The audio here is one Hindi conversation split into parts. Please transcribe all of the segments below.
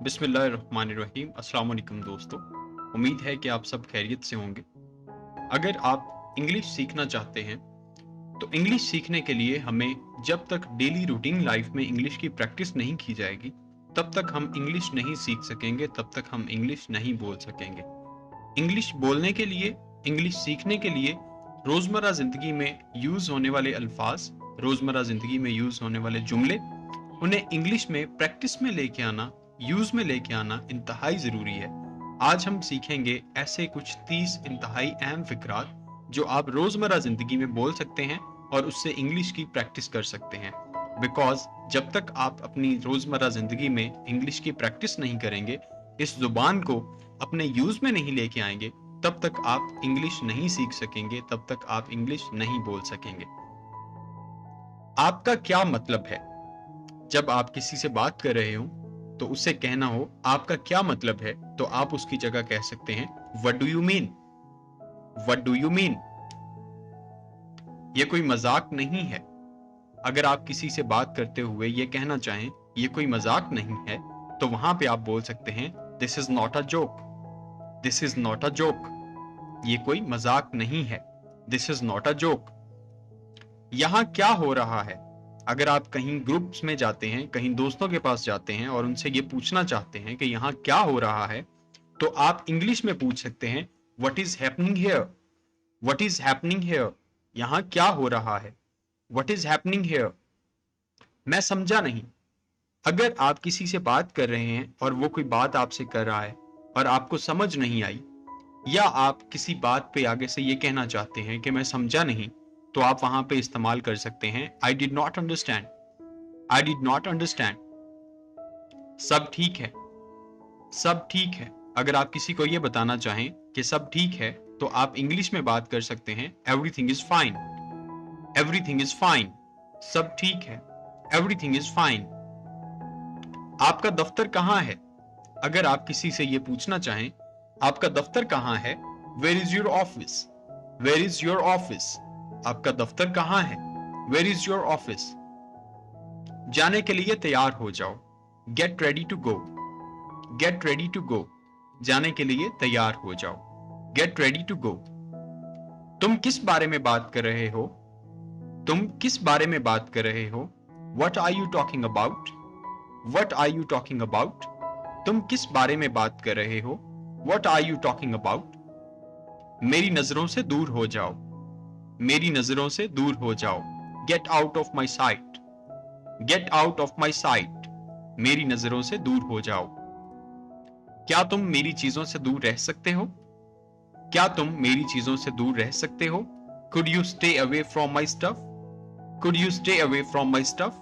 बिस्मिल्लाहिर्रहमानिर्रहीम। अस्सलाम वालेकुम दोस्तों, उम्मीद है कि आप सब खैरियत से होंगे। अगर आप इंग्लिश सीखना चाहते हैं तो इंग्लिश सीखने के लिए हमें जब तक डेली रूटीन लाइफ में इंग्लिश की प्रैक्टिस नहीं की जाएगी तब तक हम इंग्लिश नहीं सीख सकेंगे, तब तक हम इंग्लिश नहीं बोल सकेंगे। इंग्लिश बोलने के लिए, इंग्लिश सीखने के लिए रोज़मर्रा ज़िंदगी में यूज़ होने वाले अल्फाज, रोज़मर्रा ज़िंदगी में यूज़ होने वाले जुमले, उन्हें इंग्लिश में प्रैक्टिस में लेके आना, यूज में लेके आना इंतहाई ज़रूरी है। आज हम सीखेंगे ऐसे कुछ 30 इंतहाई अहम फ़िक्रात जो आप रोज़मर्रा ज़िंदगी में बोल सकते हैं और उससे इंग्लिश की प्रैक्टिस कर सकते हैं। बिकॉज जब तक आप अपनी रोज़मर्रा ज़िंदगी में इंग्लिश की प्रैक्टिस नहीं करेंगे, इस ज़ुबान को अपने यूज़ में नहीं लेके आएंगे, तब तक आप इंग्लिश नहीं सीख सकेंगे, तब तक आप इंग्लिश नहीं बोल सकेंगे। आपका क्या मतलब है? जब आप किसी से बात कर रहे हो तो उससे कहना हो आपका क्या मतलब है, तो आप उसकी जगह कह सकते हैं what do you mean. What do you mean. ये कोई मजाक नहीं है। अगर आप किसी से बात करते हुए ये कहना चाहें ये कोई मजाक नहीं है, तो वहां पे आप बोल सकते हैं this is not a joke. This is not a joke. ये कोई मजाक नहीं है। This is not a joke. यहां क्या हो रहा है? अगर आप कहीं ग्रुप्स में जाते हैं, कहीं दोस्तों के पास जाते हैं और उनसे ये पूछना चाहते हैं कि यहाँ क्या हो रहा है, तो आप इंग्लिश में पूछ सकते हैं what is happening here. What is happening here. यहाँ क्या हो रहा है? What is happening here. मैं समझा नहीं। अगर आप किसी से बात कर रहे हैं और वो कोई बात आपसे कर रहा है और आपको समझ नहीं आई, या आप किसी बात पे आगे से ये कहना चाहते हैं कि मैं समझा नहीं, तो आप वहां पे इस्तेमाल कर सकते हैं I did not understand. I did not understand. सब ठीक है। सब ठीक है। अगर आप किसी को यह बताना चाहें कि सब ठीक है, तो आप इंग्लिश में बात कर सकते हैं everything is fine. Everything is fine. सब ठीक है। Everything is fine. आपका दफ्तर कहाँ है? अगर आप किसी से यह पूछना चाहें आपका दफ्तर कहाँ है, where is your office. Where is your office. आपका दफ्तर कहाँ है? Where is your office. जाने के लिए तैयार हो जाओ। Get ready to go. Get ready to go. जाने के लिए तैयार हो जाओ। Get ready to go. तुम किस बारे में बात कर रहे हो? तुम किस बारे में बात कर रहे हो? What are you talking about. What are you talking about. तुम किस बारे में बात कर रहे हो? What are you talking about. मेरी नजरों से दूर हो जाओ। मेरी नजरों से दूर हो जाओ। Get out of my site. Get out of my site. मेरी नजरों से दूर हो जाओ। क्या तुम मेरी चीजों से दूर रह सकते हो? क्या तुम मेरी चीजों से दूर रह सकते हो? Could you stay away from my stuff. Could you stay away from my stuff.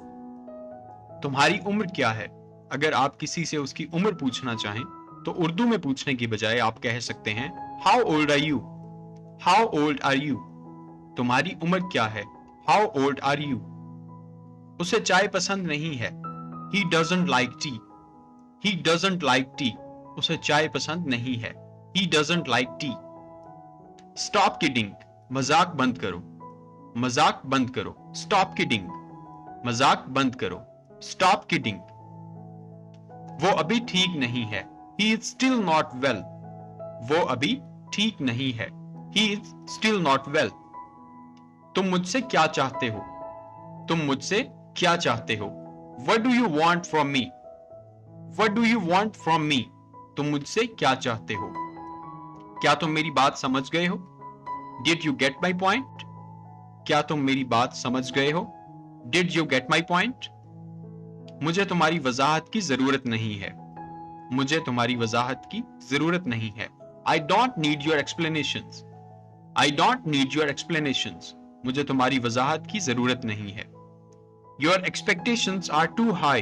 तुम्हारी उम्र क्या है? अगर आप किसी से उसकी उम्र पूछना चाहें तो उर्दू में पूछने की बजाय आप कह सकते हैं how old are you. How old are you. तुम्हारी उम्र क्या है? How old are you. उसे चाय पसंद नहीं है। He doesn't like tea. He doesn't like tea. उसे चाय पसंद नहीं है। He doesn't like tea. Stop kidding. मजाक बंद करो। मजाक बंद करो। Stop kidding. मजाक बंद करो। Stop kidding. वो अभी ठीक नहीं है। He is still not well. वो अभी ठीक नहीं है। He is still not well. तुम मुझसे क्या चाहते हो? तुम मुझसे क्या चाहते हो? What do you want from me. What do you want from me. तुम मुझसे क्या चाहते हो? क्या तुम मेरी बात समझ गए हो? Did you get my point. क्या तुम मेरी बात समझ गए हो? Did you get my point. मुझे तुम्हारी वजाहत की जरूरत नहीं है। मुझे तुम्हारी वजाहत की जरूरत नहीं है। I don't need your explanations. I don't need your explanations. मुझे तुम्हारी वजाहत की जरूरत नहीं है। Your expectations are too high.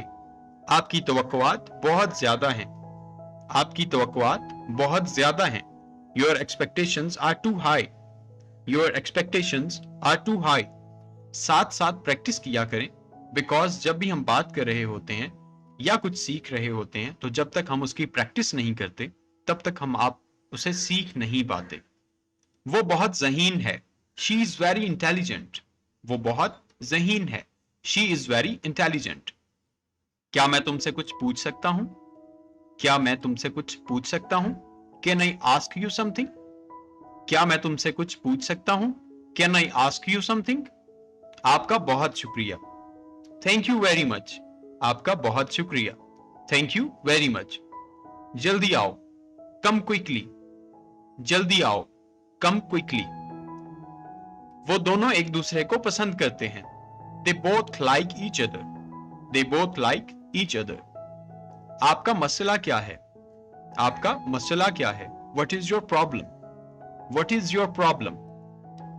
आपकी तवक्कुआत बहुत ज्यादा हैं। आपकी तवक्कुआत बहुत ज्यादा हैं। Your expectations are too high. Your expectations are too high. साथ साथ प्रैक्टिस किया करें, बिकॉज जब भी हम बात कर रहे होते हैं या कुछ सीख रहे होते हैं, तो जब तक हम उसकी प्रैक्टिस नहीं करते तब तक हम आप उसे सीख नहीं पाते। वो बहुत ज़हीन है। She is very intelligent. वो बहुत ज़हीन है। She is very intelligent. क्या मैं तुमसे कुछ पूछ सकता हूं? क्या मैं तुमसे कुछ पूछ सकता हूं? Can I ask you something? क्या मैं तुमसे कुछ पूछ सकता हूं? Can I ask you something? आपका बहुत शुक्रिया। Thank you very much. आपका बहुत शुक्रिया। Thank you very much. जल्दी आओ, कम क्विकली। जल्दी आओ, कम क्विकली। वो दोनों एक दूसरे को पसंद करते हैं। They both like each other. They both like each other. आपका मसला क्या है? आपका मसला क्या है? What is your problem? What is your problem?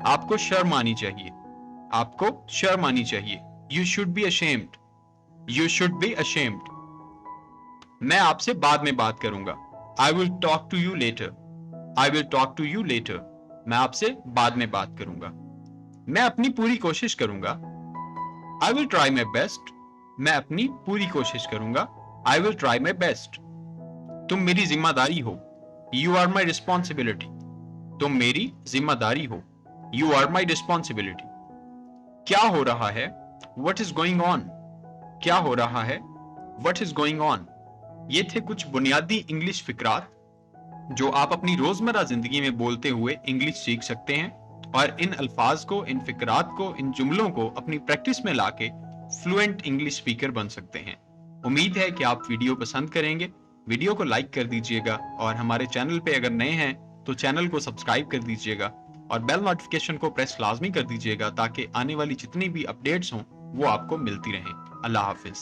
आपको शर्म आनी चाहिए। आपको शर्म आनी चाहिए। You should be ashamed. You should be ashamed. मैं आपसे बाद में बात करूंगा। I will talk to you later. I will talk to you later. मैं आपसे बाद में बात करूंगा। मैं अपनी पूरी कोशिश करूंगा। I will try my best. मैं अपनी पूरी कोशिश करूंगा। I will try my best. तुम मेरी जिम्मेदारी हो। You are my responsibility. तुम मेरी जिम्मेदारी हो। You are my responsibility. क्या हो रहा है? What is going on? क्या हो रहा है? What is going on? ये थे कुछ बुनियादी इंग्लिश फिक्रात जो आप अपनी रोजमर्रा जिंदगी में बोलते हुए इंग्लिश सीख सकते हैं और इन अल्फाज को, इन फिक्रात को, इन जुमलों को अपनी प्रैक्टिस में लाके फ्लुएंट इंग्लिश स्पीकर बन सकते हैं। उम्मीद है कि आप वीडियो पसंद करेंगे। वीडियो को लाइक कर दीजिएगा और हमारे चैनल पे अगर नए हैं तो चैनल को सब्सक्राइब कर दीजिएगा और बेल नोटिफिकेशन को प्रेस लाजमी कर दीजिएगा ताकि आने वाली जितनी भी अपडेट्स हों वो आपको मिलती रहें। अल्लाह हाफिज।